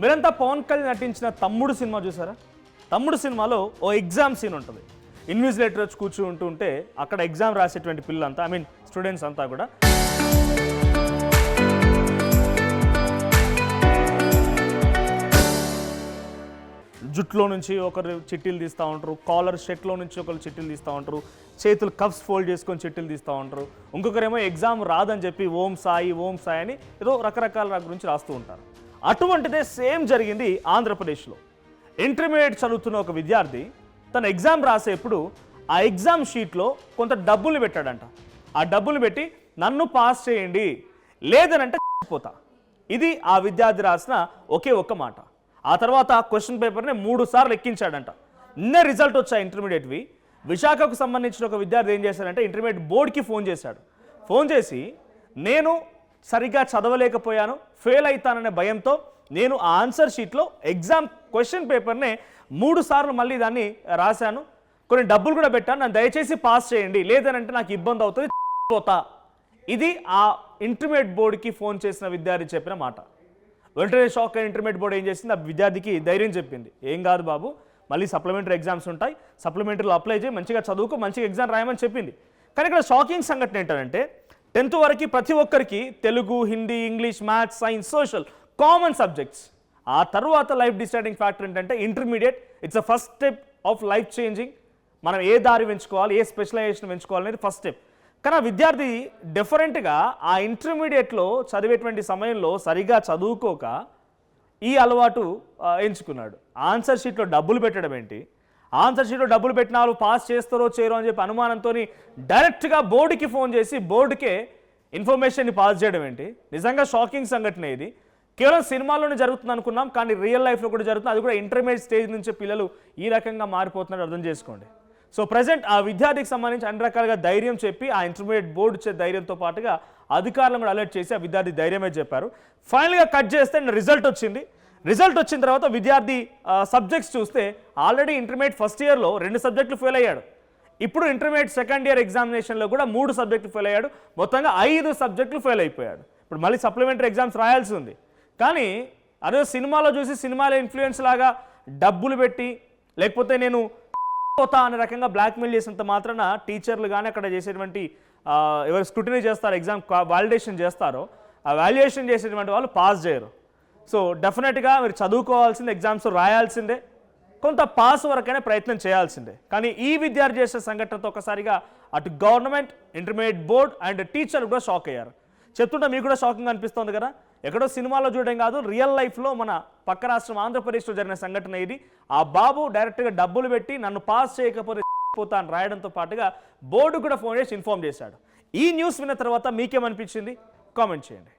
మీరంతా పవన్ కళ్యాణ్ నటించిన తమ్ముడు సినిమా చూసారా? తమ్ముడు సినిమాలో ఓ ఎగ్జామ్ సీన్ ఉంటుంది. ఇన్విజిలేటర్ వచ్చి కూర్చుంటూ ఉంటే అక్కడ ఎగ్జామ్ రాసేటువంటి పిల్లలంతా, ఐ మీన్ స్టూడెంట్స్ అంతా కూడా జుట్లో నుంచి ఒకరు చిట్టీలు తీస్తూ ఉంటారు, కాలర్ షర్ట్లో నుంచి ఒకరు చిట్టీలు తీస్తూ ఉంటారు, చేతులు కప్స్ ఫోల్డ్ చేసుకొని చిట్టీలు తీస్తూ ఉంటారు. ఇంకొకరేమో ఎగ్జామ్ రాదని చెప్పి ఓం సాయి అని ఏదో రకరకాల గురించి రాస్తూ ఉంటారు. అటువంటిదే సేమ్ జరిగింది ఆంధ్రప్రదేశ్లో. ఇంటర్మీడియట్ చదువుతున్న ఒక విద్యార్థి తన ఎగ్జామ్ రాసేప్పుడు ఆ ఎగ్జామ్ షీట్లో కొంత డబ్బులు పెట్టాడంట. ఆ డబ్బులు పెట్టి నన్ను పాస్ చేయండి, లేదనంటే పోతా. ఇది ఆ విద్యార్థి రాసిన ఒకే ఒక్క మాట. ఆ తర్వాత క్వశ్చన్ పేపర్ని 3 సార్లు ఎక్కించాడంట. నిన్నే రిజల్ట్ వచ్చాయి ఇంటర్మీడియట్వి. విశాఖకు సంబంధించిన ఒక విద్యార్థి ఏం చేశాడంటే ఇంటర్మీడియట్ బోర్డుకి ఫోన్ చేశాడు. ఫోన్ చేసి నేను సరిగ్గా చదవలేకపోయాను, ఫెయిల్ అవుతాననే భయంతో నేను ఆ ఆన్సర్ షీట్లో ఎగ్జామ్ క్వశ్చన్ పేపర్నే 3 సార్లు మళ్ళీ దాన్ని రాశాను, కొన్ని డబ్బులు కూడా పెట్టాను, నన్ను దయచేసి పాస్ చేయండి, లేదనంటే నాకు ఇబ్బంది అవుతుంది, పోతా. ఇది ఆ ఇంటర్మీడియట్ బోర్డుకి ఫోన్ చేసిన విద్యార్థి చెప్పిన మాట. వెంటనే షాక్ అయిన ఇంటర్మీడియట్ బోర్డు ఏం చేసింది, ఆ విద్యార్థికి ధైర్యం చెప్పింది. ఏం కాదు బాబు, మళ్ళీ సప్లిమెంటరీ ఎగ్జామ్స్ ఉంటాయి, సప్లిమెంటరీలో అప్లై చేయి, మంచిగా చదువుకో, మంచిగా ఎగ్జామ్ రాయమని చెప్పింది. కానీ ఇక్కడ షాకింగ్ సంఘటన ఏంటంటే 10th వరకు ప్రతి ఒక్కరికి Telugu, Hindi, English, maths, science, social common subjects. ఆ తర్వాత లైఫ్ డిసైడింగ్ ఫ్యాక్టర్ ఏంటంటే intermediate. It's a first step of life changing. మనం ఏ దారి ఎంచుకోవాలి, ఏ స్పెషలైజేషన్ ఎంచుకోవాలి అనేది ఫస్ట్ స్టెప్. కానీ ఆ విద్యార్థి డిఫరెంట్గా ఆ ఇంటర్మీడియట్లో చదివేటువంటి సమయంలో సరిగా చదువుకోక ఈ అలవాటు ఎంచుకున్నాడు. ఆన్సర్ షీట్లో డబ్బులు పెట్టడం ఏంటి, ఆన్సర్ షీట్లో డబ్బులు పెట్టిన వాళ్ళు పాస్ చేస్తారో చేయరో అని చెప్పి అనుమానంతో డైరెక్ట్గా బోర్డుకి ఫోన్ చేసి బోర్డుకే ఇన్ఫర్మేషన్ని పాస్ చేయడం ఏంటి? నిజంగా షాకింగ్ సంఘటన ఇది. కేవలం సినిమాల్లోనే జరుగుతుంది అనుకున్నాం, కానీ రియల్ లైఫ్లో కూడా జరుగుతుంది. అది కూడా ఇంటర్మీడియట్ స్టేజ్ నుంచి పిల్లలు ఈ రకంగా మారిపోతున్నారు, అర్థం చేసుకోండి. సో ప్రజెంట్ ఆ విద్యార్థికి సంబంధించి అన్ని రకాలుగా ధైర్యం చెప్పి ఆ ఇంటర్మీడియట్ బోర్డు ఇచ్చే ధైర్యంతో పాటుగా అధికారులను కూడా అలర్ట్ చేసి ఆ విద్యార్థి ధైర్యమే చెప్పారు. ఫైనల్గా కట్ చేస్తే రిజల్ట్ వచ్చింది. రిజల్ట్ వచ్చిన తర్వాత విద్యార్థి సబ్జెక్ట్స్ చూస్తే ఆల్రెడీ ఇంటర్మీడియట్ ఫస్ట్ ఇయర్లో 2 సబ్జెక్టులు ఫెయిల్ అయ్యాడు. ఇప్పుడు ఇంటర్మీడియట్ సెకండ్ ఇయర్ ఎగ్జామినేషన్లో కూడా 3 సబ్జెక్టులు ఫెయిల్ అయ్యాడు. మొత్తంగా 5 సబ్జెక్టులు ఫెయిల్ అయిపోయాడు. ఇప్పుడు మళ్ళీ సప్లిమెంటరీ ఎగ్జామ్స్ రాయాల్సి ఉంది. కానీ అదే సినిమాలో చూసి సినిమాలో ఇన్ఫ్లుయెన్స్ లాగా డబ్బులు పెట్టి లేకపోతే నేను పోతా అనే రకంగా బ్లాక్మెయిల్ చేసినంత మాత్రాన టీచర్లు కానీ అక్కడ చేసేటువంటి ఎవరు స్క్రూటినీ చేస్తారో, ఎగ్జామ్ వాలిడేషన్ చేస్తారో, ఆ వాల్యుయేషన్ చేసేటువంటి వాళ్ళు పాస్ చేయరు. సో డెఫినెట్గా మీరు చదువుకోవాల్సిందే, ఎగ్జామ్స్ రాయాల్సిందే, కొంత పాస్ వరకైనా ప్రయత్నం చేయాల్సిందే. కానీ ఈ విద్యార్థి చేసే సంఘటనతో ఒకసారిగా అటు గవర్నమెంట్, ఇంటర్మీడియట్ బోర్డ్ అండ్ టీచర్లు కూడా షాక్ అయ్యారు. చెప్తుంటే మీకు కూడా షాకింగ్ అనిపిస్తుంది కదా. ఎక్కడో సినిమాలో చూడడం కాదు, రియల్ లైఫ్లో మన పక్క రాష్ట్రం ఆంధ్రప్రదేశ్లో జరిగిన సంఘటన ఇది. ఆ బాబు డైరెక్ట్గా డబ్బులు పెట్టి నన్ను పాస్ చేయకపోతే పోతా అని రాయడంతో పాటుగా బోర్డు కూడా ఫోన్ చేసి ఇన్ఫార్మ్ చేశాడు. ఈ న్యూస్ విన్న తర్వాత మీకేమనిపించింది కామెంట్ చేయండి.